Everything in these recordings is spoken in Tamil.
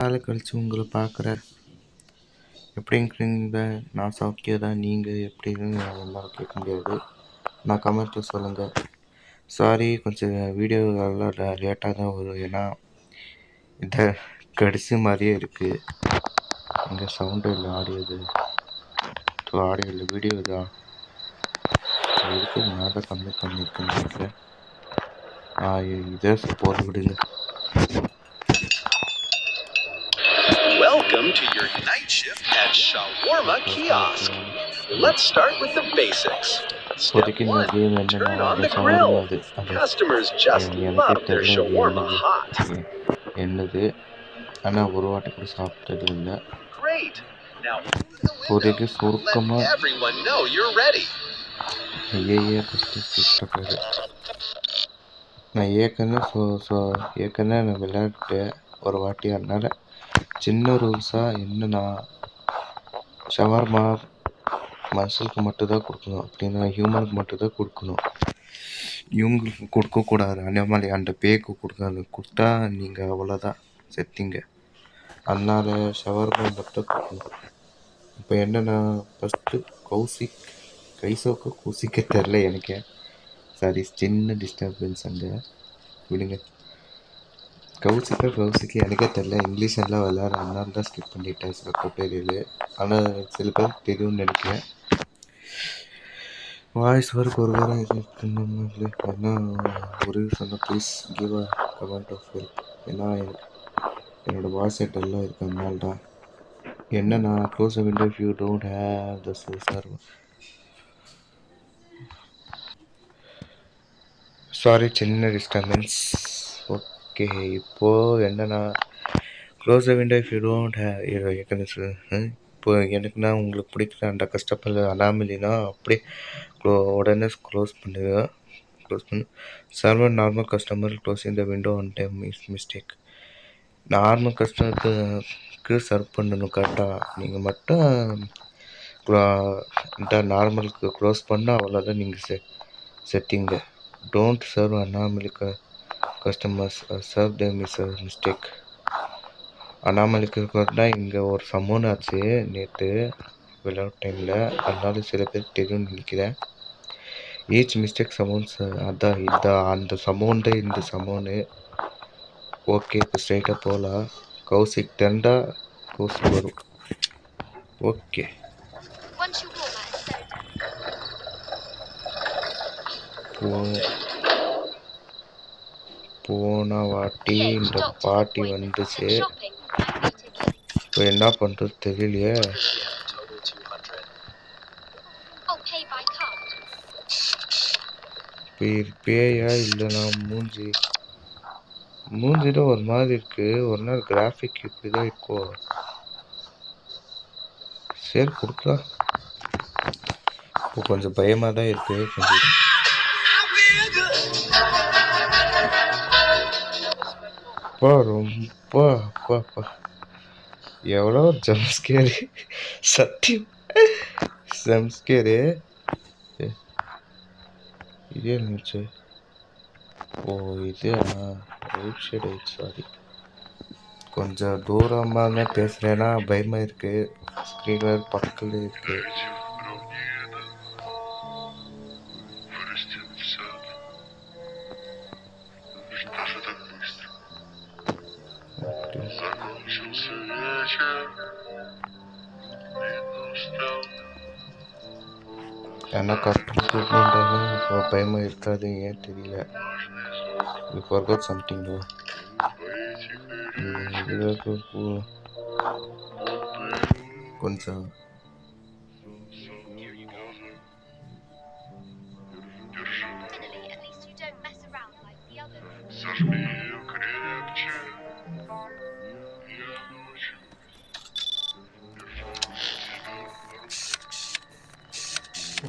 நாள் கழிச்சு உங்களை பார்க்குறேன். எப்படிங்கிறீங்க? நான் சௌக்கியம் தான். நீங்கள் எப்படின்னு எல்லாம் கேட்க முடியாது. நான் கமெண்ட்டில் சொல்லுங்கள். சாரி, கொஞ்சம் வீடியோ எல்லாம் லேட்டாக தான் வரும். ஏன்னா இந்த கடைசி மாதிரியே இருக்குது. இங்கே சவுண்டு இல்லை, ஆடியோ இல்லை, வீடியோ தான் இருக்குது. நான் தான் கம்மி பண்ணியிருக்கேன்னு நினைக்கிறேன். இதே போட்டு விடுங்க. Welcome to your night shift at Shawarma Kiosk. Let's start with the basics. Step 1. Turn on the grill. Customers just love their shawarma hot. என்னது ஆனால் ஒரு வாட்டி கூட சாப்பிட்டது இல்லை. Great. Now இப்போதைக்கு சுருக்கமாக let everyone know you're ready. First நான் ஏற்கனவே நான் விளையாடிட்டேன் ஒரு வாட்டி. அதனால் சின்ன ரூல்ஸாக என்னன்னா, ஷவர்மா மனுஷனுக்கு மட்டும்தான் கொடுக்கணும். அப்படின்னா ஹியூமனுக்கு மட்டும்தான் கொடுக்கணும். இவங்களுக்கு கொடுக்கக்கூடாது. அனிமல் அந்த பேக்கு கொடுத்தா நீங்கள் அவ்வளோதான் செத்தீங்க. அதனால் ஷவர்மா மட்டும் கொடுக்கணும். இப்போ என்னென்னா, ஃபஸ்ட்டு கௌசிக்க தெரில எனக்கு. சாரி, சின்ன டிஸ்டர்பன்ஸ் அங்கே விடுங்க. கௌசிக்கு எனக்கே தெரில. இங்கிலீஷ் எல்லாம் விளையாட அதனால தான் ஸ்கிப் பண்ணிட்டேன் சில பேர். ஆனால் சில பேர் தெரியும்னு நினைக்கிறேன். வாய்ஸ் ஒர்க் ஒரு வாரம் இது ஏன்னா ஒரு சொன்னால் please give a comment of help. ஏன்னா என்னோடய வாய்ஸ் செட் எல்லாம் இருக்குது. அதனால தான் என்னன்னா, close a window if you don't have the server. Sorry, சின்ன டிஸ்டர்பன்ஸ். ஓகே, இப்போது என்னென்னா, close the window if you don't have. இப்போ எனக்குன்னா உங்களுக்கு பிடிக்கல அந்த கஷ்டப்பட அனாமலினா அப்படியே உடனே க்ளோஸ் பண்ணு. Server normal customer closing the window one time mistake. Normal கஸ்டமருக்கு சர்வ் பண்ணணும் கரெக்டாக. நீங்கள் மட்டும் இந்த நார்மலுக்கு க்ளோஸ் பண்ணால் அவ்வளோதான் நீங்கள் செட்டிங்க. Don't serve anomaly customers, serve them is a mistake. அனாமலிக்கு தான் இங்கே ஒரு சம்மன் ஆச்சு நேற்று விளையாட்டு டைமில். அதனால சில பேர் தெரியும்னு நினைக்கிறேன். ஈச் மிஸ்டேக் சமௌன்ஸ், அதான் அந்த சமௌண்ட் தான் இந்த சமௌனு. ஓகே, இப்போ ஸ்ட்ரைட்டாக போகலாம். கௌசிக் தெரிந்தா கௌசிக் வரும். ஓகே, போன வாட்டி இந்த பாட்டி வந்துச்சு. இப்போ என்ன பண்ணுறது தெரியலையே. பேயா இல்லைனா மூஞ்சிதான் ஒரு மாதிரி இருக்கு. ஒரு நாள் கிராஃபிக் இப்படிதான் இருக்கும். சரி, கொடுக்கலாம். இப்போ கொஞ்சம் பயமாக தான் இருக்கு. கொஞ்சம் ரொம்ப எவ்வளோ ஜம்ஸ்கேரு, சத்தியம் ஜம்ஸ்கேரு. இதே இருந்துச்சு. ஓ, இது ரைட் சைடு. சாரி, கொஞ்சம் தூரமாக தான் பேசுகிறேன்னா பயமாக இருக்குது. ஸ்க்ரீன் வேறு பக்கத்தில் இருக்குது. ஏன்னா கஷ்டம் கூப்பிட்டு பயமாக இருக்காது. ஏன் தெரியல. You forgot something. கொஞ்சம்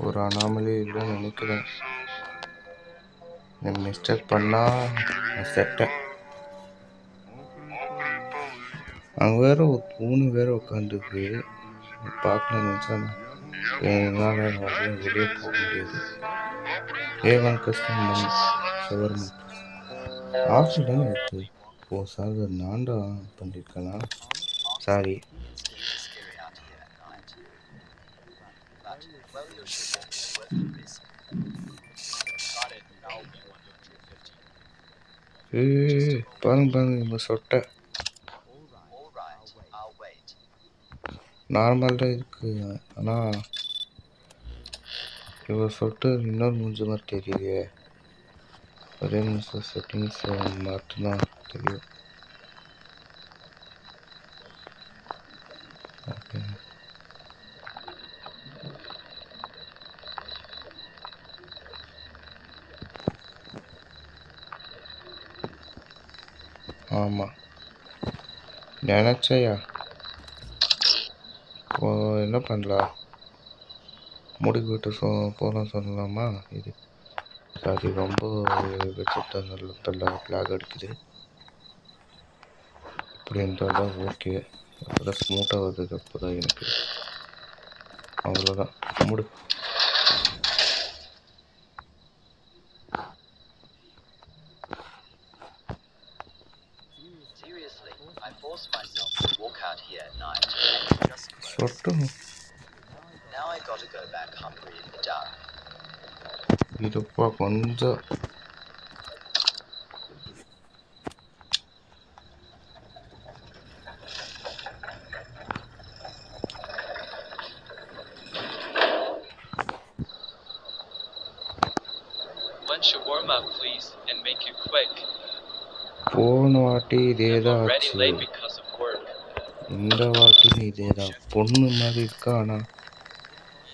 ஒரு அனாமலி இல்லைன்னு நினைக்கிறேன். நான் மிஸ்டேக் பண்ணால் செட்டேன். அங்கே வேற ஒரு பூனை வேற உட்காந்துருக்கு. பார்க்கலாம்னு நினச்சா என்னால் வெளியே போக முடியாது. ஏவன் கஸ்டமர் ஷவர்மா ஆப்ஷன் தானே இருக்குது. ஓ சார் நான்டா பண்ணியிருக்கேனா? சாரி. பாருங்க இவங்க சொட்டை நார்மல் தான் இருக்கு, ஆனால் இவ சொட்டு இன்னொரு மூஞ்சி மாதிரி தெரியுது. ஒரே நிமிஷம் செட்டிங்ஸ் மட்டும்தான் தெரியும். ஓகே, ஆமாம் நினச்சையா. இப்போ என்ன பண்ணலாம், முடிக்கிட்டு போகலாம் சொல்லலாமா? இது சாரி, ரொம்ப வச்சுட்டா நல்ல பிளாக் அடிக்குது. இப்படி இருந்தால் தான் ஓகே, அப்போ தான் ஸ்மூத்தாக வருது. அப்போ தான் எனக்கு அவ்வளோதான். மூடு. சொட்டும் இதுப்பா கொஞ்சம் shawarma, please, and make it quick. போன வாட்டி இதே தான் I'm already ஆச்சு, late because of work. இந்த வாட்டியும் இதே தான். பொண்ணு மாதிரி இருக்கா, ஆனால்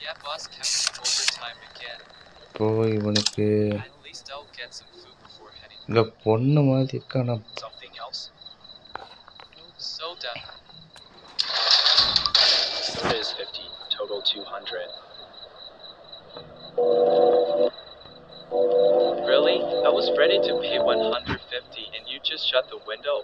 Yeah, boss kept me overtime again. இப்போ இவனுக்கு At least I'll get some food before heading. இந்த பொண்ணு மாதிரி இருக்கா, ஆனால் Something else? Soda. Soda is 50, total 200. Really? I was ready to pay 150 and you just shut the window?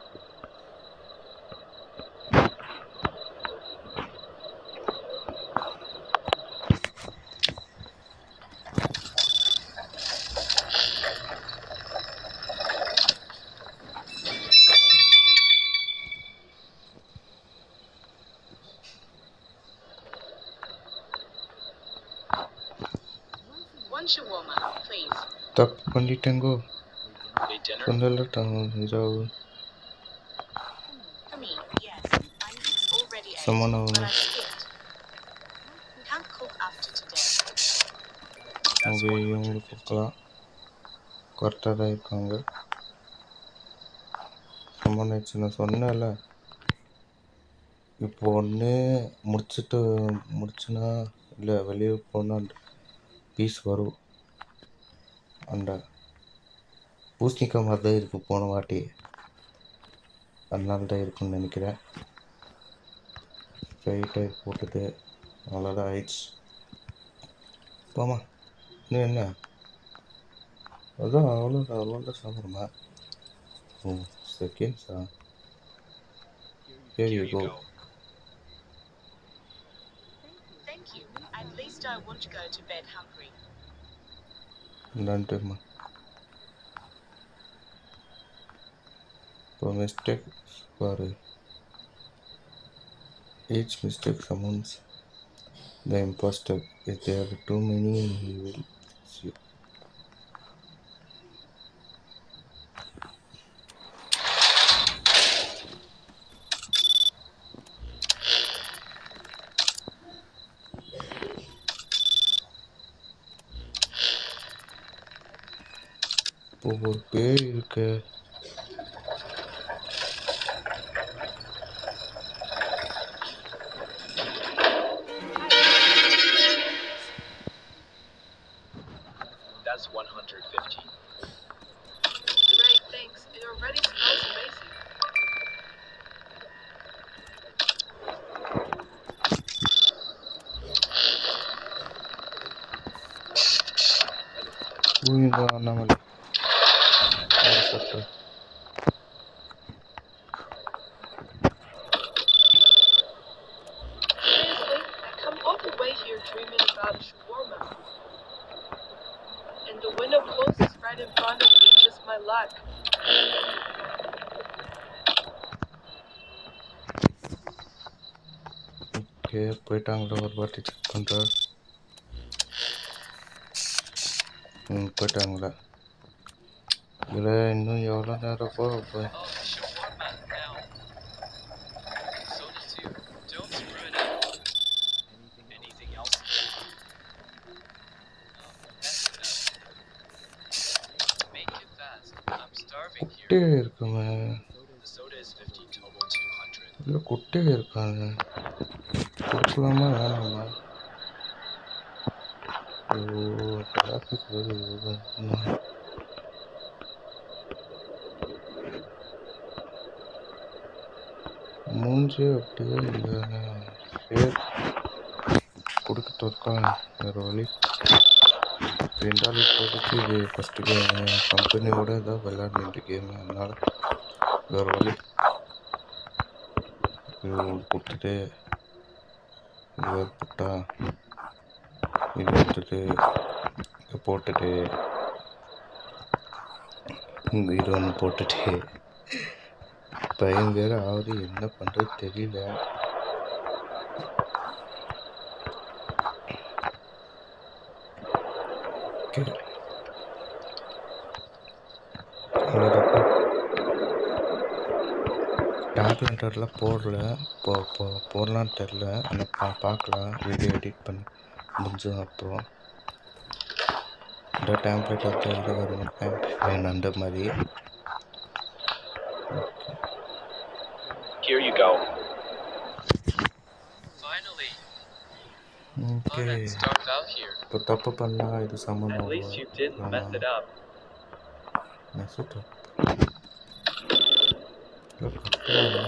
One shawarma, please. தப்பு பண்ணிட்டேங்கோ. Hey, dinner? சொன்னல இரவு For me, yes. I already ate, Someone but over. I skipped. Can't cook after today. அவங்க இவங்களுக்கு கொடுக்கலாம். கரெக்டாக தான் இருக்காங்க. சம்மனாச்சு, நான் சொன்னேன்ல, இப்போ ஒன்று முடிச்சுன்னா இல்லை வெளியே போனால் பீஸ் வரும். அந்த பூசணிக்காய் மாதிரி தான் இருக்குது போன வாட்டி, அதனால தான் இருக்குன்னு நினைக்கிறேன். ஸ்ட்ரைட்டாக போட்டுட்டு அவ்வளோதான் ஆயிடுச்சு. போமா, இன்னும் என்ன, அதான் அவ்வளோதான் சாப்பிடுமா. ஓ செகண்ட்ஸா, here you go. Thank you. At least I won't go to bed hungry. நன்றிம்மா. இப்போ மிஸ்டேக் பாரு, each mistake summons the imposter. If there are too many, he will see. இப்போ ஒரு பேர் இருக்கு, That's 150. Great, thanks. It already smells amazing. இந்த அண்ணாமலை சட்டை. Seriously, I come all the way here dreaming about shawarma. And the window closes right in front of me, just my luck. Okay போயிட்டாங்களா ஒரு வாட்டி செக் பண்ணுறேன். போயிட்டாங்களா? இதில் இன்னும் எவ்வளோ நேரம் போக போய் Oh, shawarma now. Soda too. Don't screw it up. Anything else? Oh, that's enough. Make it fast. I'm starving here. Gutte இருக்குமே. The soda is 50 total 200. இல்லை குட்டே இருக்காங்க. கொடுக்கலாமா வேணாமா? ஓ டிராஃபிக் வருது. மூஞ்சி அப்படியே இல்லைன்னு சரி கொடுக்க தொற்கான் வேறு வழி. ரெண்டாவது இப்போதைக்கு இது ஃபஸ்ட்டு கேமு கம்பெனியோட தான் விளையாடிட்டு கேமு, அதனால் வேறு வழி இது கொடுத்துட்டு இது ஒரு புட்டா இது எடுத்துட்டு இதை போட்டுட்டு இது ஒன்று போட்டுட்டு பையன் வேறு ஆகுது. என்ன பண்ணுறது தெரியல. ஓகே அவ்வளோதாப்பா. டேப்லெட்டர்லாம் போடல. போடலான்னு தெரில. ஆனால் பார்க்கலாம் வீடியோ எடிட் பண்ணி முடிஞ்சோம். அப்புறம் இந்த டேப்லெட் அது இது வரும் வேணும் அந்த மாதிரி. Here you go. Finally. Okay Fun and starts out here. இப்போ தப்பு பண்ணால் இது At சம்மந்தம் least you didn't mess it up. மெசட் கட்டுவாங்க.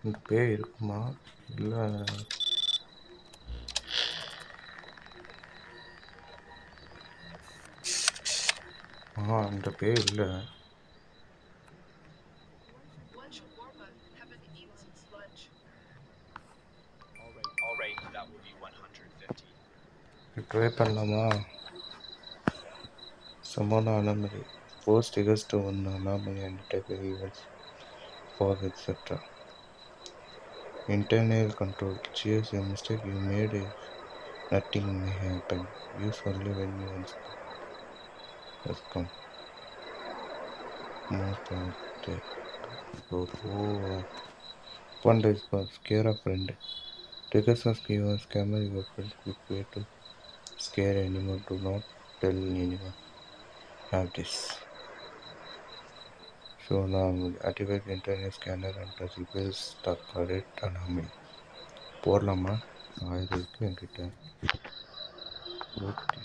இந்த பேய் இருக்குமா இல்லை? அந்த பேய் இல்லை. One shawarma. Haven't eaten since lunch. All right, that will be 150. Try பண்ணலாமா? சம்மோனா anomaly 4 triggers to one anomaly and type of events for etc. Internal control. Cheers, a mistake you made is nothing may happen. Use only when you has come. Most of the one is for scare a friend. Triggers are scammer your friend quick way to scare anyone. Do not tell anyone. Have this. So now activate the internet scanner and reveals the correct anomaly. போடலாமா? இது இருக்கு என்கிட்ட. Okay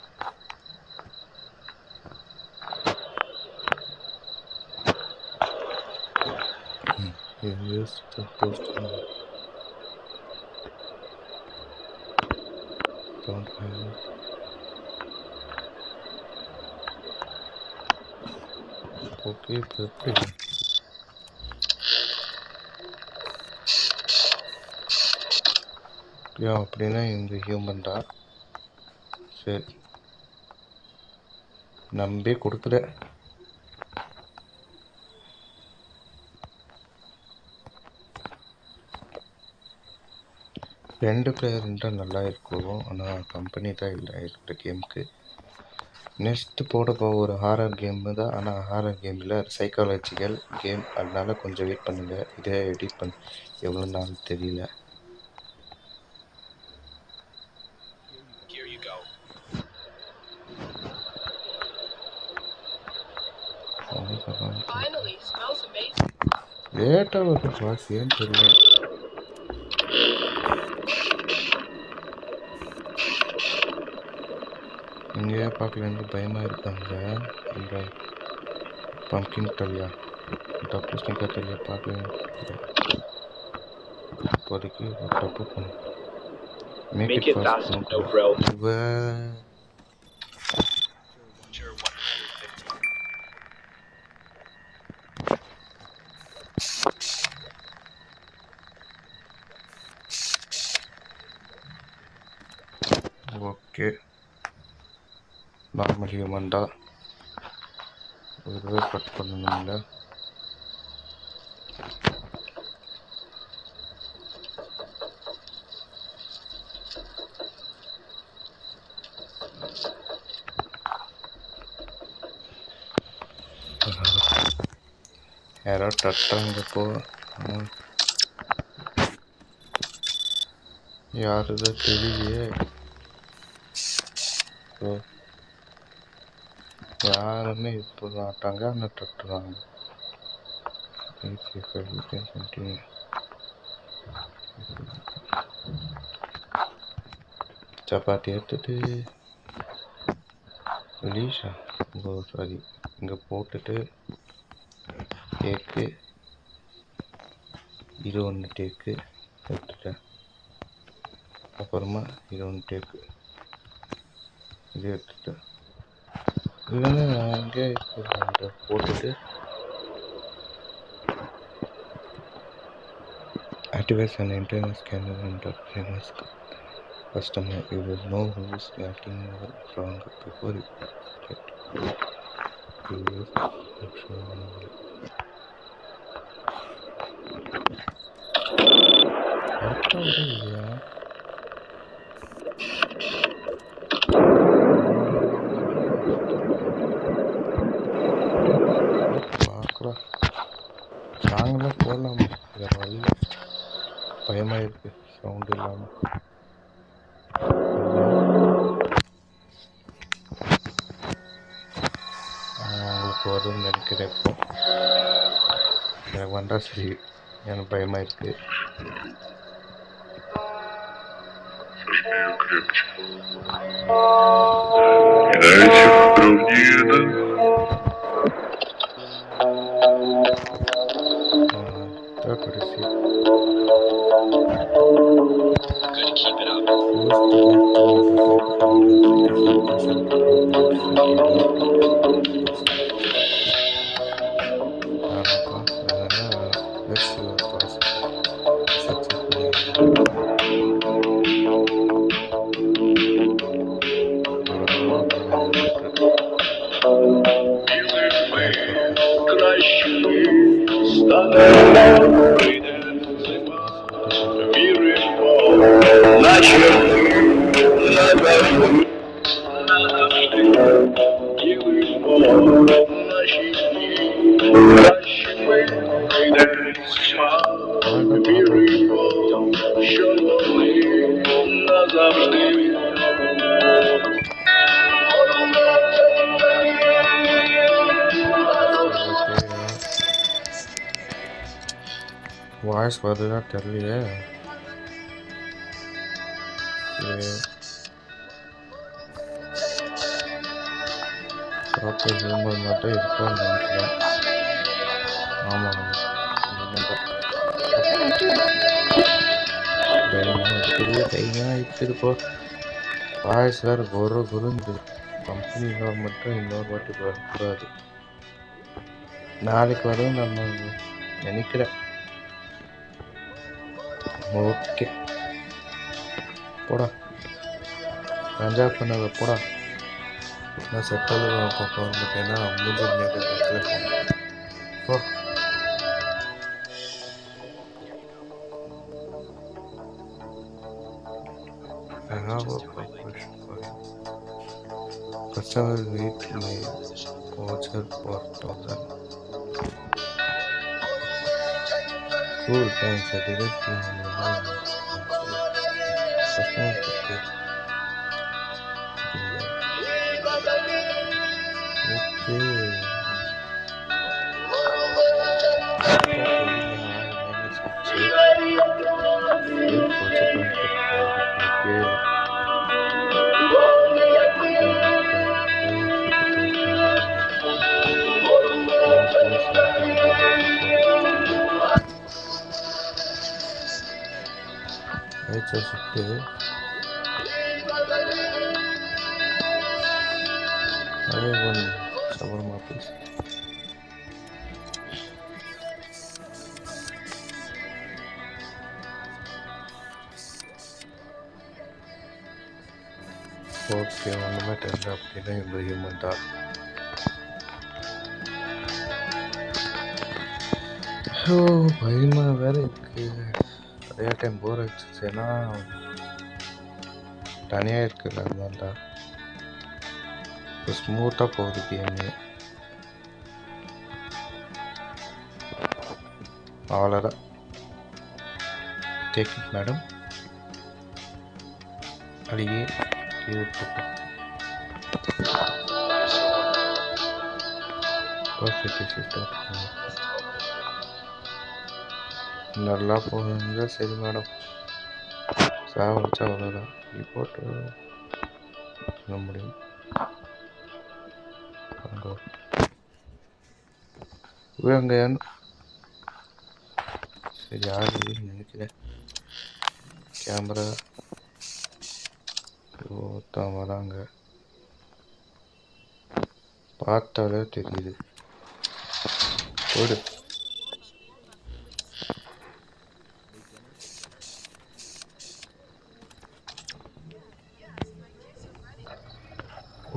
use the post don't have okay இப்போ எப்படி அப்படின்னா இந்த ஹியூமன் தான். சரி நம்பி கொடுக்குற. ரெண்டு பிளேயர் இருந்தால் நல்லா இருக்கும். ஆனால் கம்பெனி தான் இல்லை இருக்கிற கேமுக்கு. நெக்ஸ்ட்டு போட ஒரு ஹாரர் கேமு தான். ஆனால் ஹாரர் கேம் இல்லை, சைக்காலஜிக்கல் கேம். அதனால கொஞ்சம் வெயிட் பண்ணுங்கள். இதே எடிட் பண்ண எவ்வளோ நாள் தெரியல. Here you go. Finally, smells amazing. லேட்டாக வருது பாஸ், ஏன்னு தெரியல. இங்கேயே பார்க்கல பயமாக இருக்காங்க. இந்த பம்கின் தலியா டப்பு ஸ்னிக்கர் தலியா பார்க்கல. இப்போதைக்கு டப்பு பண்ணு. Make it fast, no bro. Sure, 150. Okay normal human தான். இதுவே கட் பண்ணணும்ல. யாரோ தட்டுறாங்கப்போ. யாருதான் தெரியலையே. யாருமே இது பண்ண மாட்டாங்க, ஆனால் தட்டுறாங்க. சப்பாத்தி எடுத்துட்டு லீஷா சாரி இங்கே போட்டுட்டு டேக்கு இது ஒன்று டேக்கு எடுத்துட்டேன். அப்புறமா இது ஒன்று டேக்கு இது எடுத்துட்டேன். இல்லைன்னா நான் இங்கே போட்டுட்டு activates an internal scanner and famous customer. You will know who is acting wrong before you get to use option. பார்க்கலாம், நாங்களாம் போடலாம். வேறு வழி பயமாக இருக்கு சவுண்டு இல்லாமல். அவங்களுக்கு வரும்னு நினைக்கிறேன். இப்போ எனக்கு வந்தால் சரி, எனக்கு பயமாக இருக்கு. கடைசி வாய்ஸ் வருதா தெரியலையே. சாப்பிட்டு விரும்புவது மட்டும் இருக்கான்னு நினைக்கிறேன். ஆமாம், கையாக எடுத்துருப்போ. வாய்ஸ் வேறு குருந்து கம்பெனியில் மட்டும் இன்னொரு வாட்டி வரக்கூடாது. நாளைக்கு வரும் நம்ம நினைக்கிறேன். ஓகே, போடா என்ஜாய் பண்ணதை போடா. நான் செட்டால் பார்க்க மாட்டேன்னா மூஞ்சி நேரத்தில் போ. Customer wait my voucher for 1000. Cool, thanks. I didn't know. Customer okay. Shawarma please. Okay, one minute and up in the human dark. ஓ பயமா வேற இருக்கு. நிறையா டைம் போர் அடிச்சிச்சுன்னா தனியாக இருக்குல்ல அதனால்டா. இப்போ ஸ்மூத்தாக போகுது கேமு. அவ்வளோதான். Take it madam. அடியே நல்லா போகுதுங்க. சரி மேடம், சாவடிச்சா அவ்வளோதான். ரிப்போர்ட் சொல்ல முடியும். அங்கே சரி யார் நினைக்கிறேன். கேமரா ஒருத்தன் வராங்க, பார்த்தாலே தெரியுது. போடு.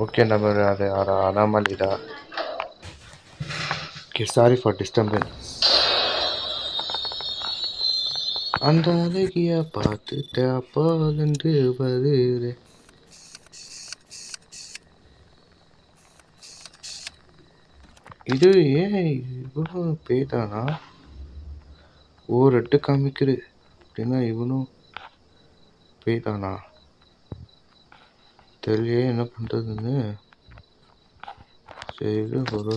ஓகே நம்பர் அது அனாமலிடா. Okay sorry for disturbance. அந்த அழகிய பார்த்துட்டு அப்போலன்று வருது. இது ஏன் இவ்வளோ பேதானா? ஓ ரெட்டு காமிக்குது அப்படின்னா இவனும் பேதானா தெரியலையே என்ன பண்ணுறதுன்னு. சரி ஒரு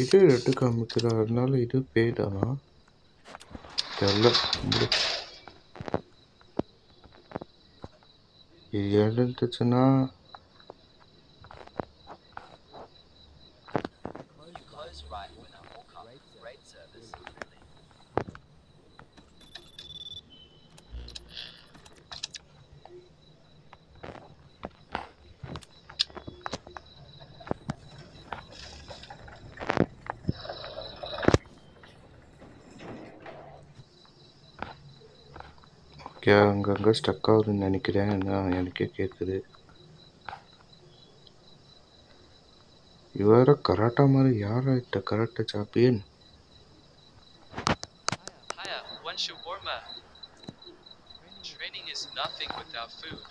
இது ரெட்டு காமிக்கிற, அதனால இது பேதானா தெரியல. இது எழுந்துச்சுன்னா அங்கங்கே ஸ்டக் ஆகுதுன்னு நினைக்கிறேன். எனக்கே கேட்குது. இவர கராட்டா மாதிரி யாரா இட்ட கராட்டா champion? Hiya, one shawarma. Training is nothing without food.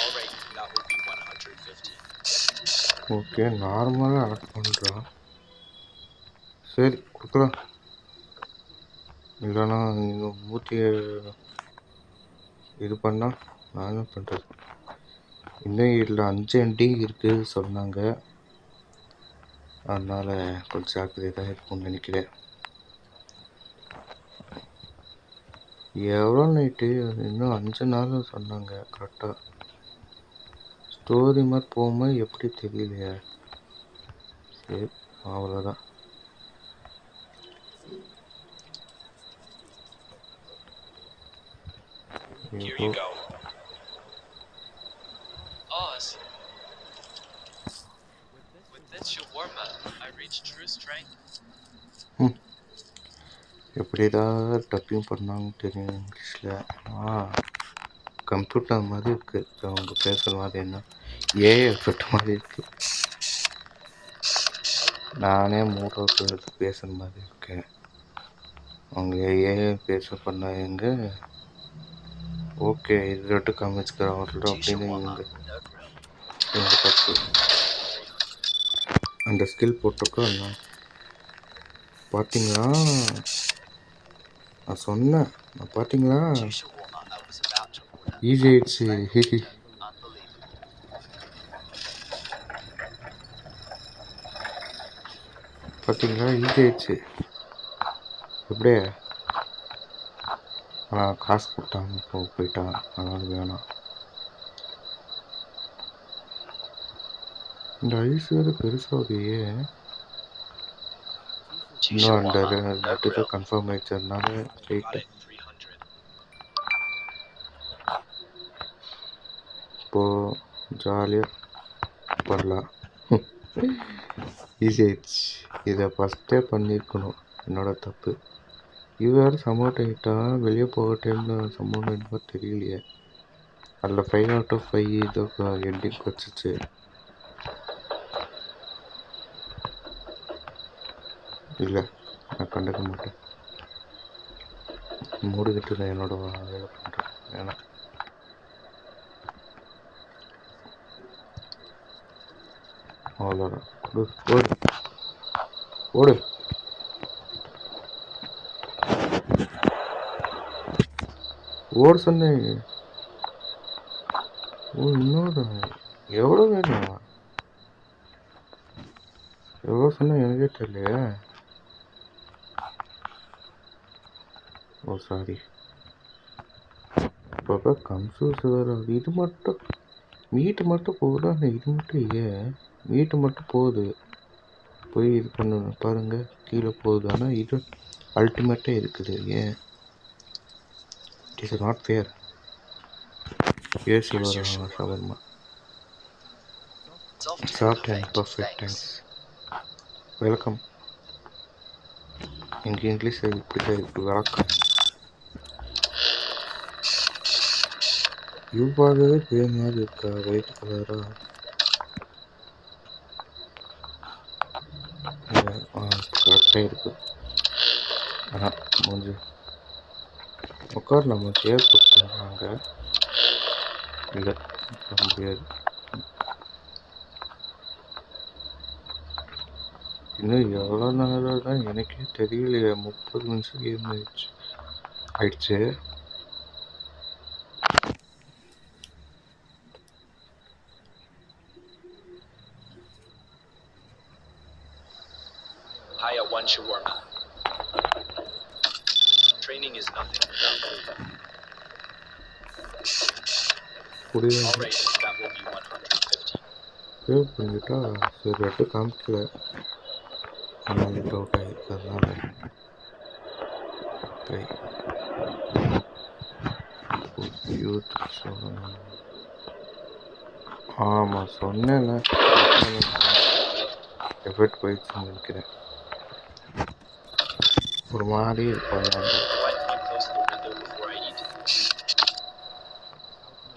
Alright, that will be 150. Okay நார்மலாக ஆட் பண்ணுறான். சரி கொடுக்கலாம். இல்லைன்னா நீங்கள் மூத்தியை இது பண்ணால் நான் என்ன பண்ணுறது? இன்னும் இதில் 5 எண்டிங் இருக்குது சொன்னாங்க. அதனால் கொஞ்சம் ஜாக்கிரதையாக இருக்கும்னு நினைக்கிறேன். எவ்வளோ நைட்டு இன்னும் 5 நாள் சொன்னாங்க கரெக்டாக. ஸ்டோரி மாதிரி போகும்போது எப்படி தெரியலையா? சரி அவ்வளோதான். Here you go. Oz. With this shawarma, I reached true strength. எப்படிதான் டப்பிங் பண்ணாங்க தெரியும் இங்கிலீஷில். கம்ப்யூட்டர் மாதிரி இருக்குது. அவங்க பேசுகிற மாதிரி என்ன ஏஐ எஃபெக்ட் மாதிரி இருக்குது. நானே மூரோக்கு எடுத்து பேசுகிற மாதிரி இருக்கேன். அவங்க ஏஐ பேச பண்ண எங்க ஓகே இது ரெட்டு காமிச்சுக்கிறோம் அப்படின்னு இவங்க தப்பு. அந்த ஸ்கில் போட்டிருக்கோம். பார்த்தீங்களா நான் சொன்னேன். பார்த்தீங்களா ஈஸி ஆயிடுச்சு. பார்த்தீங்களா ஈஸி ஆயிடுச்சு. எப்படியே ஆனால் காசு கொடுத்தாங்க போயிட்டான். அதனால வேணாம். இந்த ஐஸ் வேறு பெருசாகுதையே. இன்னும் அந்த நெட்டில் கன்ஃபார்ம் ஆயிடுச்சதுனால போயிட்டு இப்போது ஜாலியாக பண்ணலாம். ஈஸி ஆயிடுச்சு. இதை ஃபஸ்ட்டே பண்ணியிருக்கணும். என்னோட தப்பு. இது வேறு சமௌண்ட் ஆகிட்டால் வெளியே போகிற டைமில் சமௌண்ட் ஆகிட்டா தெரியலையே. அதில் 5 out of 5 இதோ எண்டிங் வச்சிச்சு. இல்லை, நான் கண்டுக்க மாட்டேன். மூடிக்கிட்டு நான் என்னோட வேலை பண்ணுறேன். ஏன்னா அவ்வளோதான். ஓடு ஓடு. ஓடு சொன்னேன். ஓ இன்னொரு எவ்வளோ வேணும்? எவ்வளோ சொன்ன எனக்கே தெரியலையே. ஓ சாரி. இப்போ கன்ஃபியூஸ் வேறு. இது மட்டும் மீட்டு மட்டும் போகுது, ஆனால் இது மட்டும் ஏன் மீட்டு மட்டும் போகுது? போய் இது பண்ணணும் பாருங்க, கீழே போகுது. ஆனால் இது அல்டிமேட்டாக இருக்குது. ஏன்? It is not fair. AC வரும் ஷவர்மா சாப்பிட்டேன். Perfect, thanks. வெல்கம். எங்கள் இங்கிலீஷ் இப்படி தான் இருக்குது. வணக்கம். இவ்வாகவே பேர் மாதிரி இருக்கா? ஒயிட் கலரா? கரெக்டாக இருக்கு. ஆனால் முடிஞ்சு உட்கார். நம்ம சேர் கொடுத்தாங்க. இல்லை முடியாது. இன்னும் எவ்வளோ நேரம் தான் எனக்கே தெரியலையே. 30 நிமிஷம் கேம் ஆயிடுச்சு. Haya one shawarma. Training is nothing without food. All right, that will be 150. Save பண்ணிட்டா சரி. ரெட்டு காமிக்கல, ஆனால் டவுட் ஆகிருக்கிறதுனால ஆமாம் சொன்னேன்ல. எஃபர்ட் போயிடுச்சுன்னு நினைக்கிறேன். ஒரு மாதிரி இருக்கும்.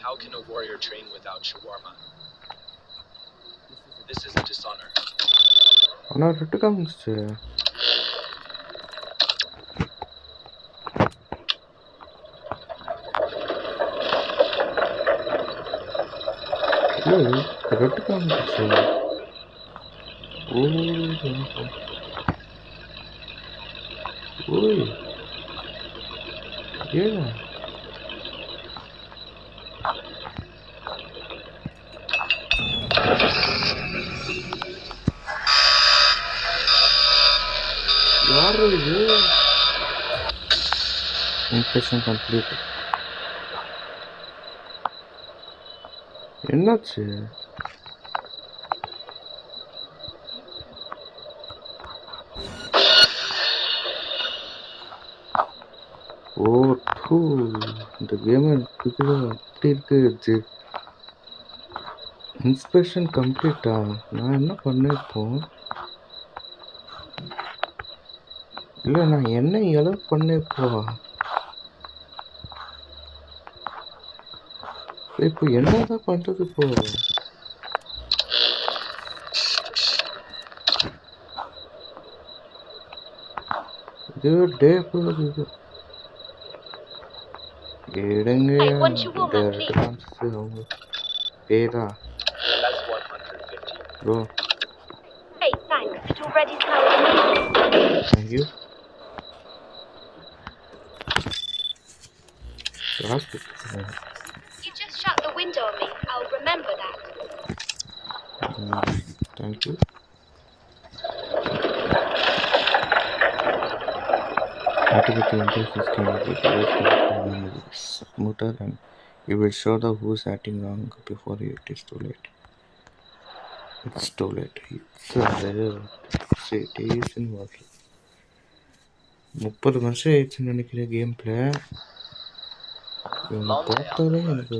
How can a warrior train without shawarma? This is a dishonor. ஆனால் ரெட்டு காமிச்சு. ரெட்டு காமிச்சு. ஓய் ஏன் யார் இது? Infection complete. என்னாச்சு? ஓ டூ, இந்த கேம் அப்படி இருக்கு. இன்ஸ்பெக்ஷன் கம்ப்ளீட்டா? நான் என்ன பண்ணேன் இப்போ? இல்லை, நான் என்ன எலவு பண்ணேன் இப்போ என்னதான் பண்றது இப்போ? இது டே போகுது. எடுங்க அவங்க பேரா bro. Thank you. You just shut the window on me. I'll remember that. Thank you. Activity interface can be smoother and it will show the who's acting wrong before it is too late. It's too late. It is in work. 30 வருஷம் ஆயிடுச்சுன்னு நினைக்கிறேன் கேம் பிளே. இவனை பார்த்தாலே எனக்கு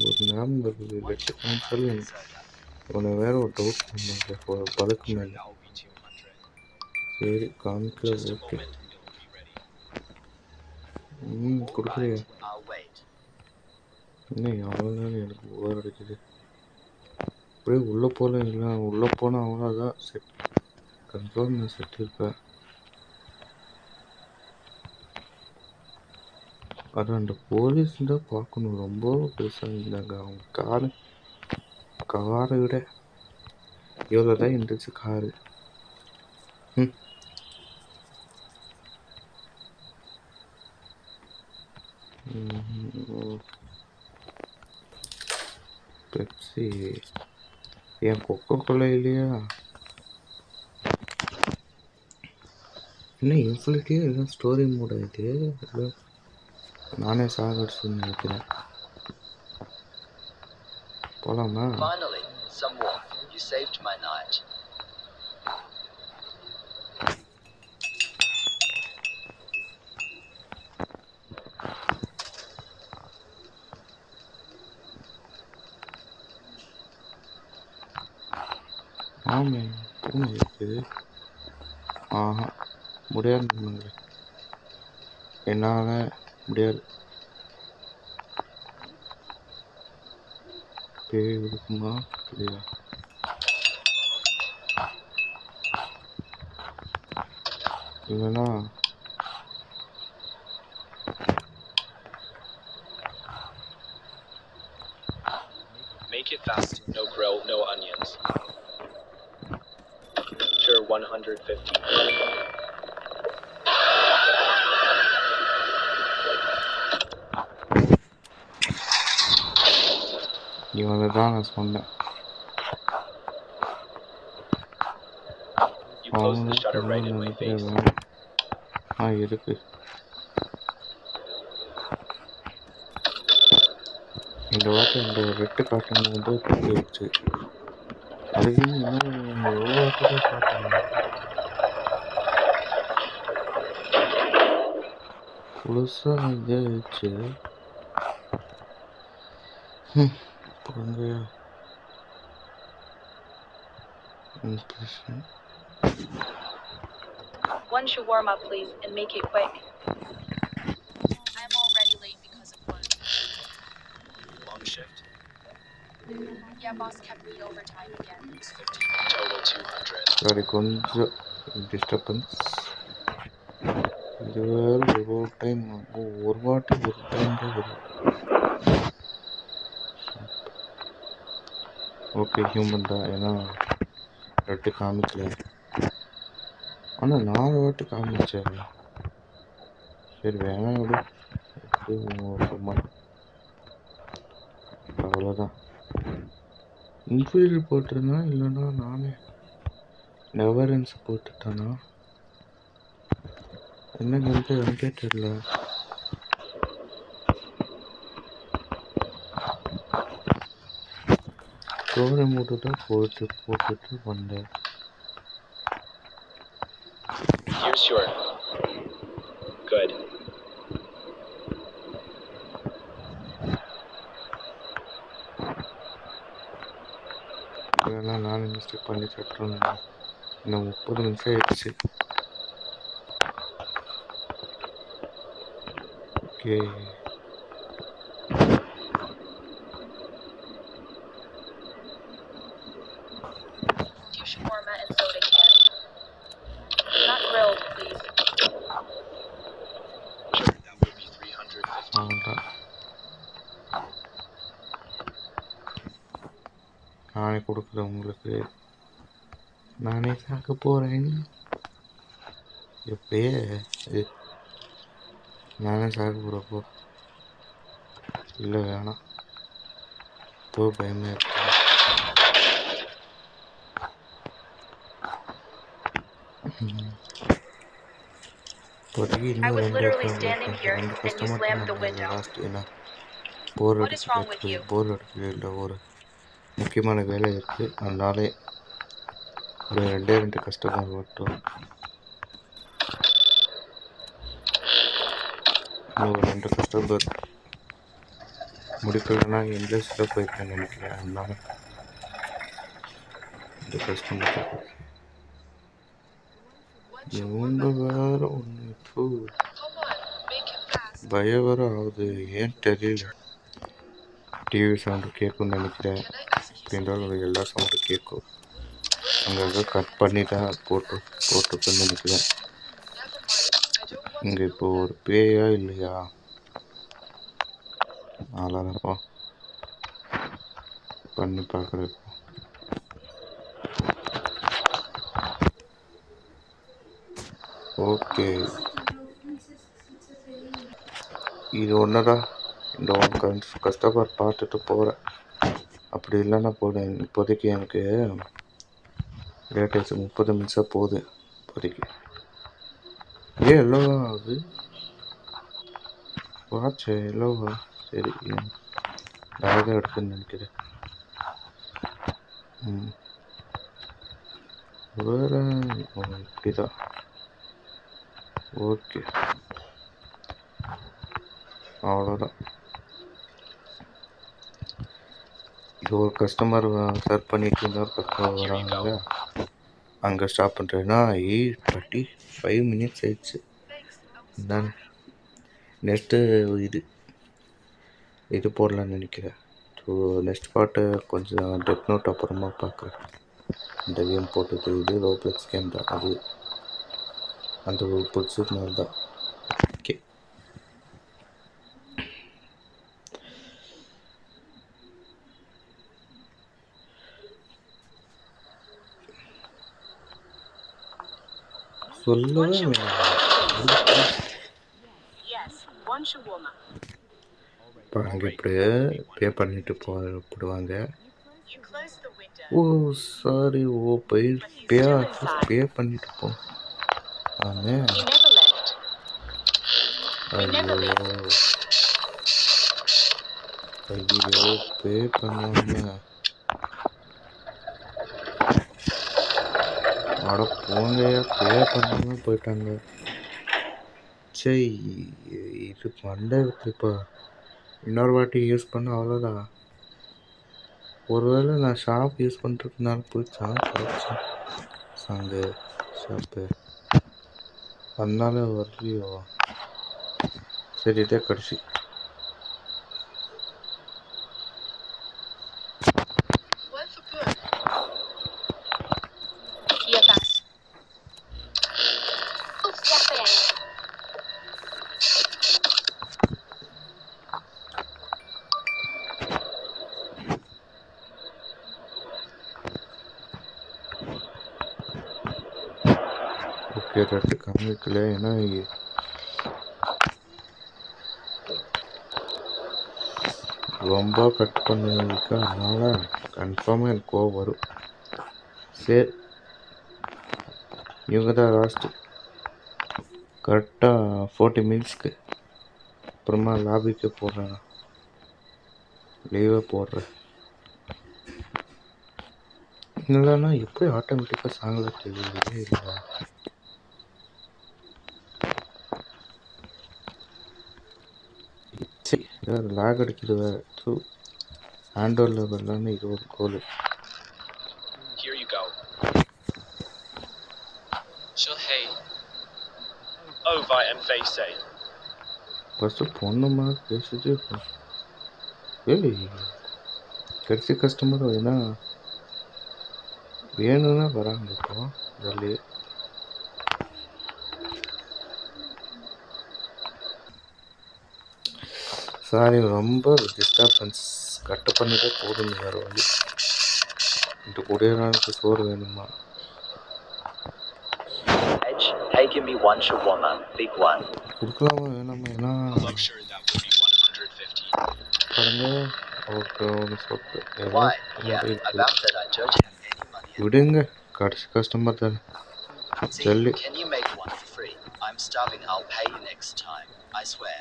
ஒரு ஞாபகம் வருது. வெட்டு காமிச்சாலும் எனக்கு இவனை வேற ஒரு டவுட் பண்ணாங்க பழக்கு மேலே. சரி காமிக்கல. ஓகே. கொடுக்குறியா? இன்னும் எவ்வளோ நேரம் எனக்கு ஓவர் அடிக்குது. அப்படியே உள்ளே போகல. இல்லை உள்ளே போனால் அவ்வளோதான் செட். கன்ஃபார்ம் நான் செட் இருப்பேன். அது அந்த போலீஸ் தான் பார்க்கணும். ரொம்ப பெருசாக இருந்தாங்க. அவங்க காரை விட எவ்வளோ தான் இருந்துச்சு காரு. பெப்சி ஏன் கொக்கோ கோலா இல்லையா? என்ன இன்ஃபினிட்டியே எல்லாம் ஸ்டோரி மூட் ஆகிட்டு இல்லை நானே சாகடிச்சுன்னு நினைக்கிறேன். போகலாமா? Finally, someone. You saved my night. ஆமே பூனை இருக்குது. ஆஹா முடியாது, என்னால் முடியாது. பேய் இருக்குமா இல்லையா? இல்லைன்னா Make it fast. No grill, no onions. Sure, 150. இவனை தான் நான் சொன்னேன். You close the shutter right in my face. இருக்கு. இந்த வாட்டி இந்த ரெட்டு காட்டன் வந்து போயிடுச்சு. அதுக்கு இன்னும் எவ்வளோ வாட்டி தான் காட்டணும். புதுசாக இதே ஆயிடுச்சு. பொறுங்கயா. One shawarma, please, and make it quick. I'm already late because of work. Long shift. Yeah, boss kept me overtime again. It's 15. Total 200. சரி, கொஞ்சம் டிஸ்டர்பன்ஸ். இது வேறு ஒரு டைம் ஒரு வாட்டி ஒரு டைம் தான் வரும். ஓகே, ஹியூமன் தான். ஏன்னா ரெட்டு காமிக்கல. ஆனால் 4 வாட்டி காமிச்சேன். சரி வேணாம் விடு. சும்மா அவ்வளோதான். இன்ஃபீரியர் போட்டிருந்தா இல்லைன்னா நானே நெவரன்ஸ் போட்டுட்டானா என்னங்க எனக்கே தெரியல. ஸ்டோரி மூட்டு தான் போட்டுட்டு வந்தேன். Here's your. Good. இதெல்லாம் நானும் மிஸ்டேக் பண்ணி சட்டுறேன். இன்னும் 30 நிமிஷம் ஆயிடுச்சு. Okay, Shawarma and soda can. Not grilled, please. Sure, that would be 350. அவ்வளோதான். நானே கொடுக்கல உங்களுக்கு. நானே சாக்க போகிறேன். எப்பயே நானே சாக்க போகிறப்போ இல்லை வேணாம். இப்போ பயமே இருக்கு. இப்போதைக்கு I was இன்னும் literally standing here, 2 and you customer slammed the தான் window. லாஸ்ட். ஏன்னா போர் What is wrong with அடிச்சு you? போர் அடிச்சு இல்லை, ஒரு முக்கியமான வேலை இருக்குது. அதனாலே ஒரு 2 கஸ்டமர் மட்டும். இன்னும் ஒரு 2 கஸ்டமர் முடிக்கலன்னா என்ட்ரெஸ்டில் போயிருக்கேன்னு நினைக்கிறேன். அதனால இந்த கஸ்டமர் தான். One இவங்க shawarma. வேற ஒன்று Come on, make it fast. பயம் வேற ஆகுது. ஏன் தெரியல. டிவி சவுண்டு கேட்கும்னு நினைக்கிறேன். Can I ask you அப்படின்றாலும் எல்லா சவுண்டும் கேட்கும். அங்கங்கே கட் பண்ணி தான் போட்டுருக்குன்னு நினைக்கிறேன். Never mind. I don't want இங்கே to இப்போ know ஒரு பேயா இல்லையா? அவ்வளோதான்ப்பா பண்ணி பார்க்குறேன். ஓகே, இது ஒன்றுதான். இந்த கஸ்டமர் பார்த்துட்டு போகிறேன். அப்படி இல்லைன்னா போகிறேன். இப்போதைக்கு எனக்கு லேட் ஆகிடுச்சு, 30 நிமிஷம் போகுது இப்போதைக்கு. ஏன் எல்லோ ஆகுது வாட்சு? எல்லோவா? சரி, நான் தான் எடுக்குன்னு நினைக்கிறேன். வேறு இப்படிதான். ஓகே, அவ்வளோதான். இது ஒரு கஸ்டமர் சர்வ் பண்ணிட்டு இன்னொரு கஸ்டமர் வராங்க. அங்கே ஸ்டாப் பண்ணுறேன்னா 8:35 மினிட்ஸ் ஆயிடுச்சு. நான் நெக்ஸ்ட்டு இது போடலான்னு நினைக்கிறேன். ஸோ நெக்ஸ்ட் பாட்டு கொஞ்சம் டெத் நோட் அப்புறமா பார்க்குறேன். இந்த கேம் போட்டது இது ரோப்ளெக்ஸ் கேம் தான். அது அந்த பிடிச்சதுனால தான். ஓகே, சொல்லவே பாருங்க, இப்படியே பே பண்ணிட்டு போடுவாங்க. ஓ சாரி, பே பண்ணிட்டு போ. ஐயோ, பே பண்ணுவாங்க. அட போங்க, பே பண்ணாம போயிட்டாங்க. சரி, இது மண்டை இப்போ இன்னொரு வாட்டி யூஸ் பண்ண அவ்வளோதான். ஒருவேளை நான் ஷாப் யூஸ் பண்ணுறதுனால போயிடுச்சா சாங்கு ஷாப்பு, அதனால வரலையோ? சரி, இதே கடைசி. ஓகே, ரெட்டு காமிக்கல. ஏன்னா ரொம்ப கட் பண்ணிருக்க, அதனால கன்ஃபார்மாக எனக்கு கோவம் வரும். சரி, இவங்க தான் லாஸ்ட்டு. கரெக்டாக 40 மினிட்ஸ்க்கு அப்புறமா லாபிக்கு போடுறேன், லீவே போடுறேன். இல்லைன்னா எப்படி ஆட்டோமேட்டிக்காக சாங்கில் தெரியவே இல்லை. சரி, வேறு லாக் அடிக்குது வேறு. ஸோ ஹேண்டோர் லெவல்லான்னு இது ஒரு கோல். ஃபஸ்ட்டு பொண்ணு மாதிரி பேசிட்டு கடைசி கஸ்டமர் ஏன்னா வேணும்னா வராங்க. இப்போ ஜல்லி சாரி, ரொம்ப டிஸ்டர்பன்ஸ். கட்டு பண்ணிட்டே போடுங்க, வேறு வழி. இந்த கூடிய நாளுக்கு சோறு வேணுமா? Hey, give me one shawarma, big one. கொடுக்கலாமா வேணாமா? ஏன்னா பாருங்க, ஒரு சொட்டு Why? Yeah, about that I don't have any money. விடுங்க, கடைசி கஸ்டமர் தானே. See, ஜல்லி can you make one for free? I'm starving. I'll pay you next time. I swear.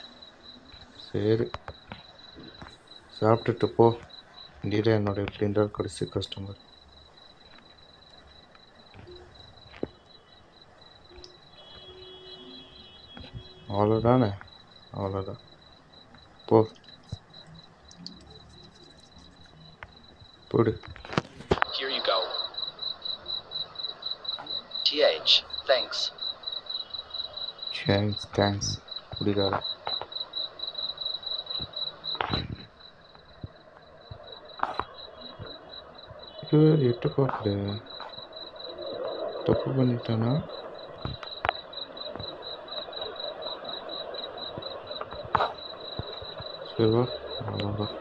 சரி, சாப்பிட்டுட்டு போ. நீதான் என்னோட எப்படின்ற கடைசி கஸ்டமர். அவ்வளோதானே, அவ்வளோதான். போ, போடு. Here you go. TH, thanks. Thanks. குடிக்கார. இது 8 பாக்குது. தப்பு பண்ணிட்டானா? சரிவா. அவ்வளோதான்.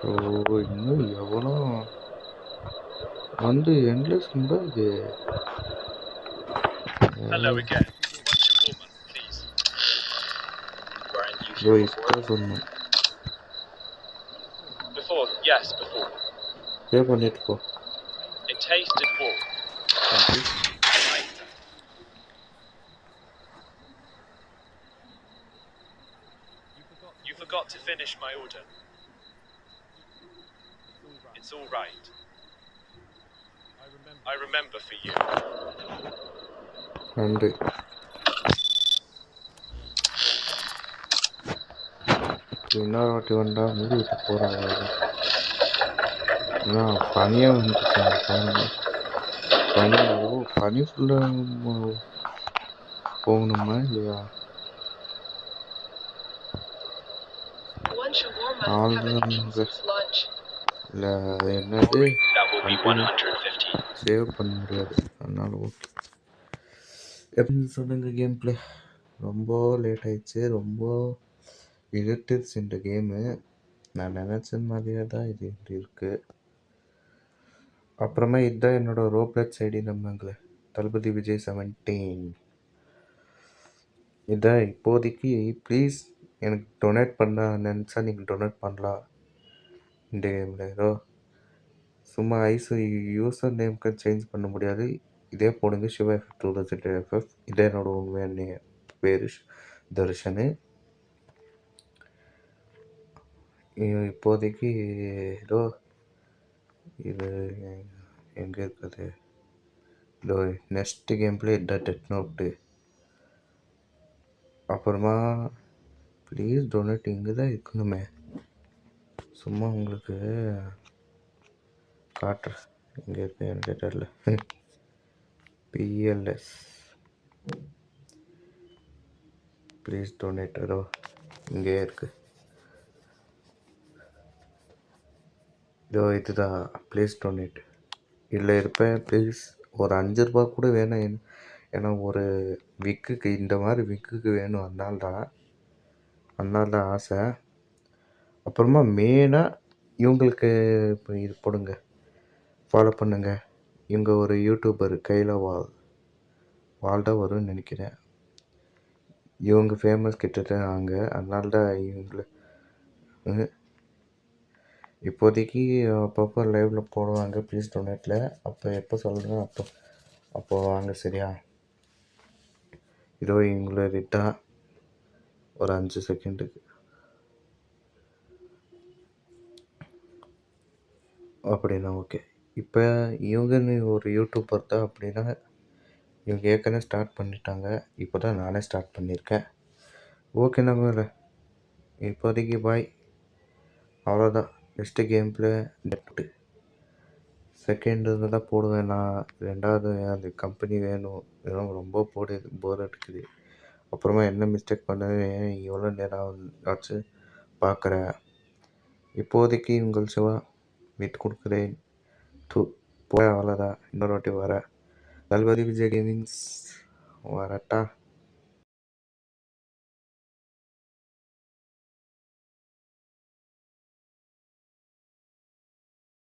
ஸோ இன்னும் எவ்வளோ வந்து எண்ட்லெஸ்ன்றா இது. Hello again. What's your woman, please? Weren't you bro here before? இதுதான் சொன்னேன். Before, yes, before. பே பண்ணிட்டு போ. It tasted warm. Thank you. You forgot to finish my order. It's all right. I remember for you. நன்றி. இன்னொரு வாட்டி வந்தா மூடி விட்டு போகிறேன். ஏன்னா பனியாக வந்துச்சு அந்த பாருங்க. பனி ஃபுல்லாக போகணுமா இல்லையா? One shawarma. அவ்வளோதான் Haven't eaten நமக்கு. since lunch. இல்லை அது என்னது That will be continue 150. Save பண்ண முடியாது. அதனால ஓகே. எப்படின்னு சொன்னங்க கேம் ப்ளே ரொம்ப லேட் ஆயிடுச்சு. ரொம்ப இழுத்துருச்சு இந்த கேமு. நான் நினச்ச மாதிரியே தான் இது இப்படி இருக்குது. அப்புறமா இதுதான் என்னோடய ரோப்ளெக்ஸ் ஐடி நம்பங்களே, தளபதி விஜய் 17. இதான் இப்போதைக்கு. ப்ளீஸ் எனக்கு டொனேட் பண்ண நினச்சா நீங்கள் டொனேட் பண்ணலாம். இந்த கேமில் ஏதோ சும்மா யூசர் நேம்க்கு சேஞ்ச் பண்ண முடியாது. இதே போடுங்க சிவஎஃப் 2000FF. இதே என்னோட உண்மையான பேர் தர்ஷனு. இப்போதைக்கு ஏதோ இது எங்கே இருக்குது, இதோ next game play death note. அப்புறமா ப்ளீஸ் டொனேட் இங்கே தான் இருக்கணுமே. சும்மா உங்களுக்கு காட்டுறேன் இங்கே இருக்கு எனக்கு தெரியல. PLS ப்ளீஸ் டொனேட் ஏதோ இங்கே இருக்கு. இதோ இதுதான் ப்ளீஸ் டொனேட். இதில் இருப்பேன். ப்ளீஸ் ஒரு 5 ரூபா கூட வேணும். ஏன்னா ஒரு விக்குக்கு இந்த மாதிரி விக்குக்கு வேணும். அதனால தான் ஆசை. அப்புறமா மெயினாக இவங்களுக்கு இப்போ இது போடுங்க, ஃபாலோ பண்ணுங்க. இவங்க ஒரு யூடியூபர் கையில் வால் தான் வரும்னு நினைக்கிறேன். இவங்க ஃபேமஸ் கிட்டத்தட்ட அங்கே. அதனால தான் இவங்களை இப்போதைக்கு அப்பப்போ லைவில் போடுவாங்க ப்ளீஸ் டொனேட்டில். அப்போ எப்போ சொல்கிறேன் அப்போ வாங்க சரியா. இதோ இவங்களை ரிட்டா ஒரு 5 செகண்டுக்கு அப்படின்னா ஓகே. இப்போ இவங்கன்னு ஒரு யூடியூபர் தான் அப்படின்னா இவங்க ஏற்கனவே ஸ்டார்ட் பண்ணிட்டாங்க. இப்போ தான் நானே ஸ்டார்ட் பண்ணியிருக்கேன். ஓகே நம்ம இப்போதைக்கு பாய். அவ்வளோதான். நெக்ஸ்ட்டு கேம் பிளே டெப்ட்டு செகண்ட் தான் போடுவேன் நான். ரெண்டாவது அந்த கம்பெனி வேணும். இதெல்லாம் ரொம்ப போர் அடிக்குது. அப்புறமா என்ன மிஸ்டேக் பண்ணேன் எவ்வளோ நேரம் ஆச்சு பார்க்குறேன். இப்போதைக்கு உங்கள் சிவா விட்டு கொடுக்குறேன். போய் அவ்வளோதான். இன்னொரு வாட்டி வரேன். தளபதி விஜய் கேமிங்ஸ் வரட்டா.